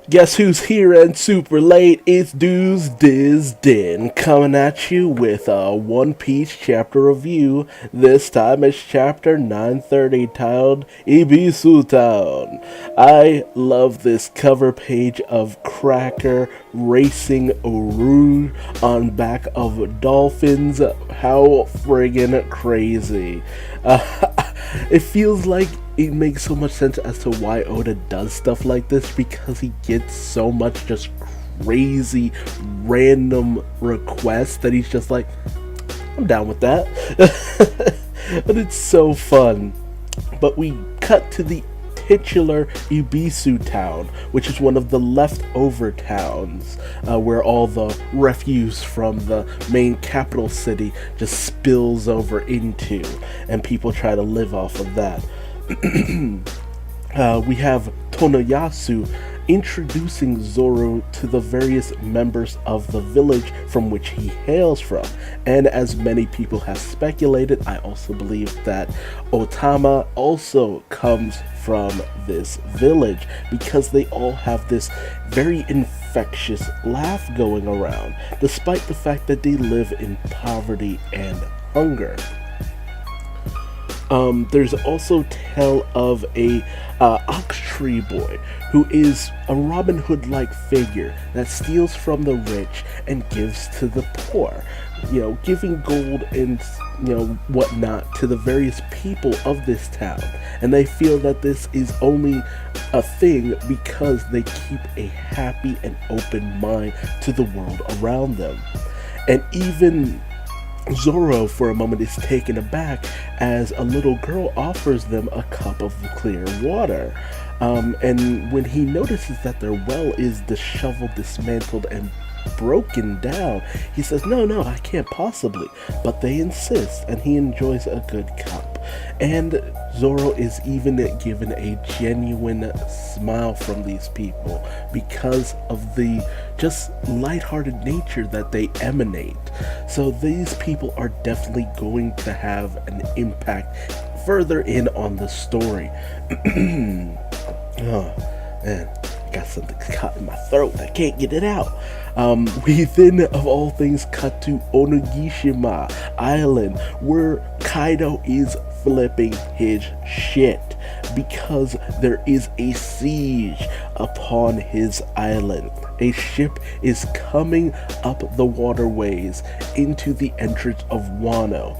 Guess who's here and super late? It's Duuz-Diz-Din coming at you with a One Piece chapter review. This time it's chapter 930 titled Ebisu Town. I love this cover page of Cracker racing Oru on back of dolphins. How friggin' crazy. It feels like it makes so much sense as to why Oda does stuff like this, because he gets so much just crazy random requests that he's just like, I'm down with that. But it's so fun. But we cut to the titular Ebisu town, which is one of the leftover towns where all the refuse from the main capital city just spills over into, and people try to live off of that. We have Tonoyasu introducing Zoro to the various members of the village from which he hails from. And as many people have speculated, I also believe that Otama also comes from this village, because they all have this very infectious laugh going around, despite the fact that they live in poverty and hunger. There's also tale of a ox tree boy who is a Robin Hood-like figure that steals from the rich and gives to the poor, giving gold and whatnot to the various people of this town. And they feel that this is only a thing because they keep a happy and open mind to the world around them. And even Zoro, for a moment, is taken aback as a little girl offers them a cup of clear water. And when he notices that their well is disheveled, dismantled, and broken down, he says, no, I can't possibly. But they insist, and he enjoys a good cup. And Zoro is even given a genuine smile from these people because of the just lighthearted nature that they emanate. So these people are definitely going to have an impact further in on the story. Oh, man, I got something caught in my throat. I can't get it out. We then, of all things, cut to Onigishima Island, where Kaido is flipping his shit because there is a siege upon his island. A ship is coming up the waterways into the entrance of Wano.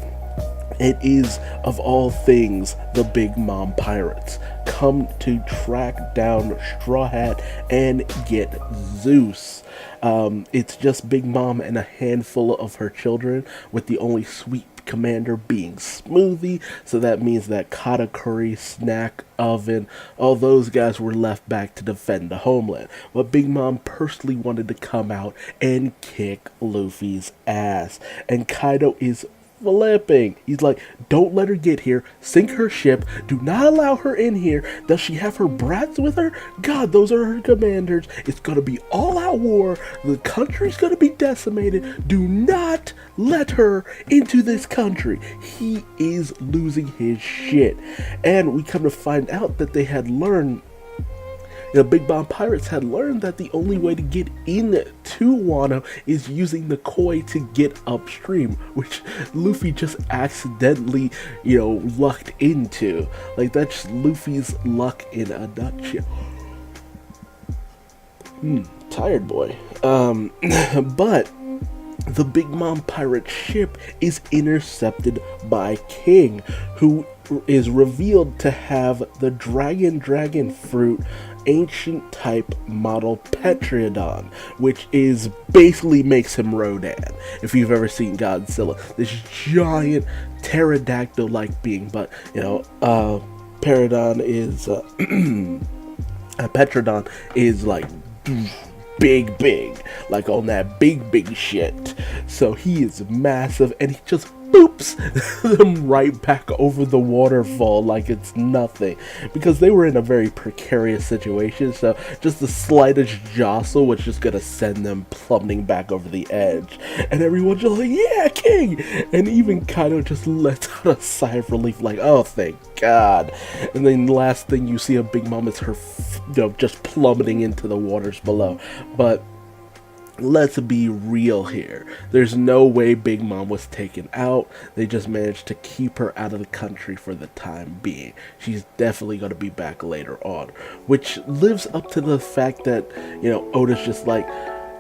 It is, of all things, the Big Mom pirates come to track down Straw Hat and get Zeus. It's just Big Mom and a handful of her children, with the only sweet commander being Smoothie. So that means that Katakuri, Snack, Oven, all those guys were left back to defend the homeland. But Big Mom personally wanted to come out and kick Luffy's ass. And Kaido is flipping. He's like, don't let her get here. Sink her ship. Do not allow her in here. Does she have her brats with her? God, those are her commanders. It's gonna be all-out war. The country's gonna be decimated. Do not let her into this country. He is losing his shit. And we come to find out that they had learned, the Big Bomb Pirates had learned that the only way to get in to Wano is using the koi to get upstream, which Luffy just accidentally, lucked into. Like, that's Luffy's luck in a nutshell. Tired boy. But the Big Mom pirate ship is intercepted by King, who is revealed to have the dragon fruit ancient type model Petriodon, which is basically makes him Rodan. If you've ever seen Godzilla, this giant pterodactyl like being, but Peridon is Petrodon is like big, like on that big shit. So he is massive, and he just boops them right back over the waterfall like it's nothing, because they were in a very precarious situation. So just the slightest jostle was just gonna send them plummeting back over the edge, and everyone's just like, yeah, king, and even Kaido just lets out a sigh of relief like, oh, thank God. And then the last thing you see of Big Mom is her just plummeting into the waters below. But let's be real here. There's no way Big Mom was taken out. They just managed to keep her out of the country for the time being. She's definitely going to be back later on, which lives up to the fact that, Oda's just like,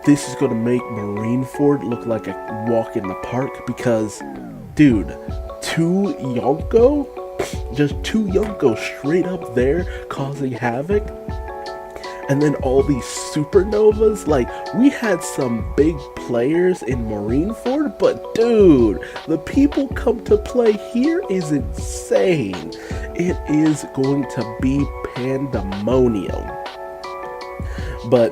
this is going to make Marineford look like a walk in the park, because, dude, two Yonko straight up there causing havoc. And then all these supernovas, like, we had some big players in Marineford, but dude, the people come to play here is insane. It is going to be pandemonium. But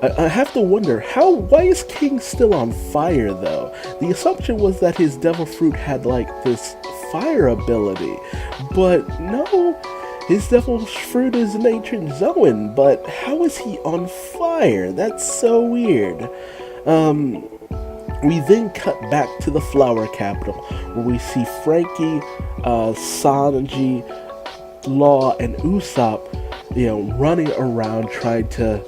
I have to wonder, why is King still on fire though? The assumption was that his devil fruit had like this fire ability, but no. His devil's fruit is an ancient Zoan, but how is he on fire? That's so weird. We then cut back to the flower capital, where we see Frankie, Sanji, Law, and Usopp, running around trying to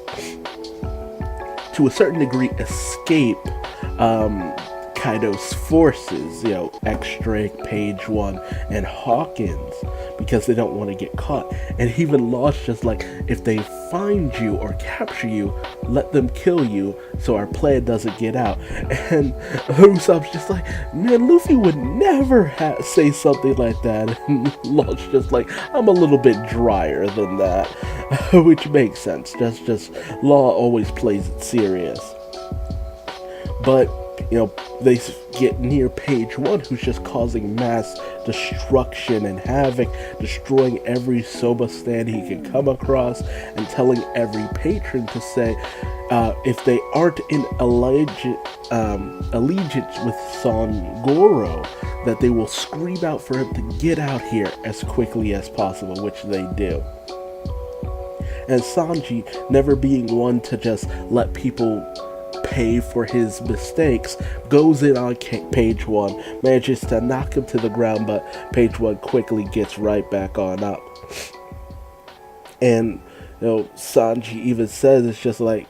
a certain degree, escape Kaido's forces, X-Drake, Page One, and Hawkins, because they don't want to get caught. And even Law's just like, if they find you or capture you, let them kill you so our plan doesn't get out. And Usopp's just like, man, Luffy would never say something like that. And Law's just like, I'm a little bit drier than that, which makes sense. That's just, Law always plays it serious. But they get near Page One, who's just causing mass destruction and havoc, destroying every soba stand he can come across, and telling every patron to say, if they aren't in allegiance with Sangoro, that they will scream out for him to get out here as quickly as possible, which they do. And Sanji, never being one to just let people pay for his mistakes, goes in on Page One, manages to knock him to the ground, but Page One quickly gets right back on up. And Sanji even says, it's just like,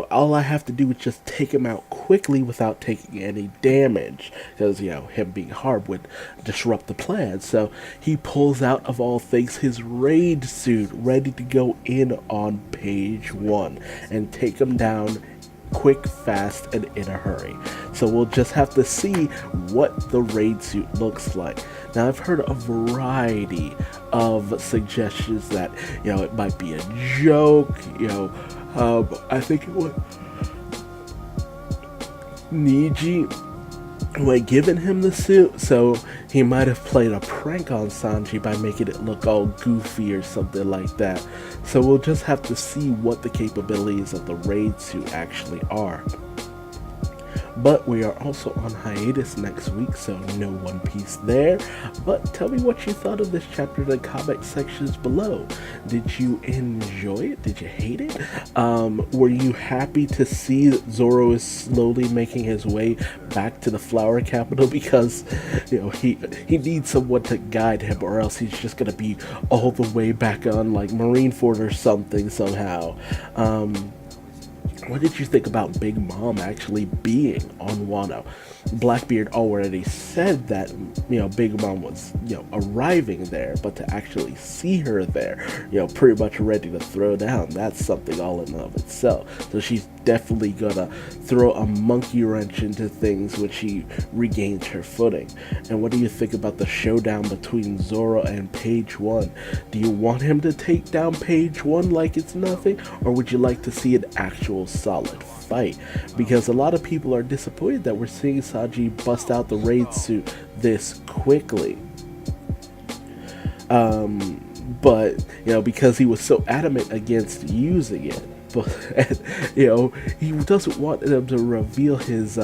all I have to do is just take him out quickly without taking any damage, because him being hard would disrupt the plan. So he pulls out, of all things, his raid suit, ready to go in on Page One and take him down quick, fast, and in a hurry. So we'll just have to see what the raid suit looks like. Now, I've heard a variety of suggestions that it might be a joke. I think it was Niji who had given him the suit, so he might have played a prank on Sanji by making it look all goofy or something like that. So we'll just have to see what the capabilities of the raid suit actually are. But we are also on hiatus next week, so no One Piece there. But tell me what you thought of this chapter in the comment sections below. Did you enjoy it? Did you hate it? Were you happy to see that Zoro is slowly making his way back to the flower capital? Because, he needs someone to guide him, or else he's just going to be all the way back on, like, Marineford or something somehow. What did you think about Big Mom actually being on Wano? Blackbeard already said that, Big Mom was, arriving there, but to actually see her there, pretty much ready to throw down, that's something all in and of itself. So she's definitely gonna throw a monkey wrench into things when she regains her footing. And what do you think about the showdown between Zoro and Page One? Do you want him to take down Page One like it's nothing, or would you like to see an actual solid fight? Because a lot of people are disappointed that we're seeing Sanji bust out the raid suit this quickly. But because he was so adamant against using it, but he doesn't want them to reveal his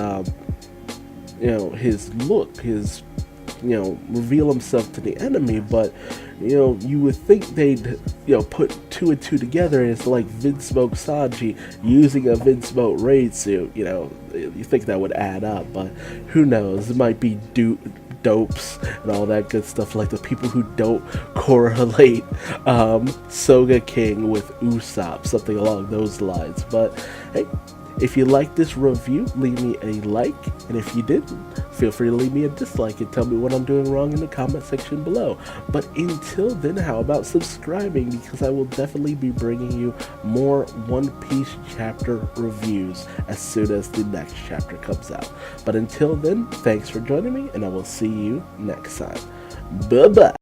his look, his reveal himself to the enemy, but you would think they'd put two and two together, and it's like Vince Smoke Sanji using a Vince Smoke raid suit. You think that would add up, but who knows? It might be dopes and all that good stuff, like the people who don't correlate Soga King with Usopp, something along those lines. But hey, if you like this review, leave me a like, and if you didn't, feel free to leave me a dislike and tell me what I'm doing wrong in the comment section below. But until then, how about subscribing, because I will definitely be bringing you more One Piece chapter reviews as soon as the next chapter comes out. But until then, thanks for joining me, and I will see you next time. Bye-bye.